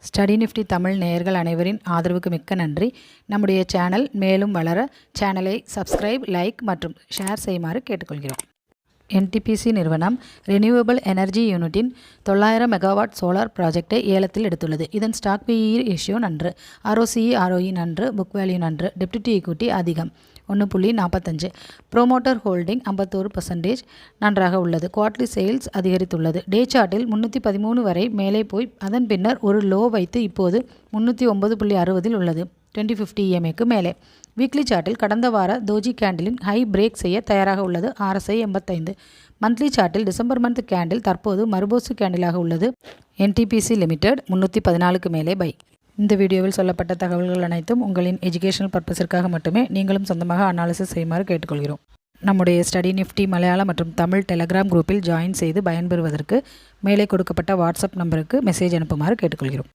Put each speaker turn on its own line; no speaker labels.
Study Nifty Tamil நேயர்கள் அனைவரின் ஆதரவுக்கு மிக்க நன்றி. நம்முடைய சேனல் மேலும் வளர சேனலை சப்ஸ்கிரைப், லைக் மற்றும் ஷேர் செய்யுமாறு கேட்டுக்கொள்கிறோம். NTPC நிறுவனம் ரினியூவபிள் எனர்ஜி யூனிட்டின் 900 மெகாவாட் சோலார் ப்ராஜெக்டை ஏலத்தில் எடுத்துள்ளது. இதன் ஸ்டாக் PE ரேஷியோ நன்று, ROCE ROE நன்று, புக் வேல்யூ நன்று, டெப்ட் டு ஈக்விட்டி அதிகம் 1.45, ப்ரோமோட்டர் ஹோல்டிங் 51% நன்றாக உள்ளது. குவார்ட்லி சேல்ஸ் அதிகரித்துள்ளது. டே சார்ட்டில் 313 வரை மேலே போய் அதன் பின்னர் ஒரு லோ வைத்து இப்போது 309.60 உள்ளது. 2050 EMAக்கு மேலே. வீக்லி சார்ட்டில் கடந்த வார தோஜி கேண்டிலின் ஹை பிரேக் செய்ய தயாராக உள்ளது. RSI 85. மந்த்லி சார்ட்டில் டிசம்பர் மந்த் கேண்டில் தற்போது மறுபோசு கேண்டிலாக உள்ளது. NTPC லிமிடெட் 314க்கு மேலே பை. இந்த வீடியோவில் சொல்லப்பட்ட தகவல்கள் அனைத்தும் உங்களின் எஜுகேஷனல் பர்பஸிற்காக மட்டுமே. நீங்களும் சொந்தமாக அனாலிசிஸ் செய்யுமாறு கேட்டுக்கொள்கிறோம். நம்முடைய ஸ்டடி நிஃப்டி மலையாளம் மற்றும் தமிழ் டெலகிராம் குரூப்பில் ஜாயின் செய்து பயன்பெறுவதற்கு மேலே கொடுக்கப்பட்ட வாட்ஸ்அப் நம்பருக்கு மெசேஜ் அனுப்புமாறு கேட்டுக்கொள்கிறோம்.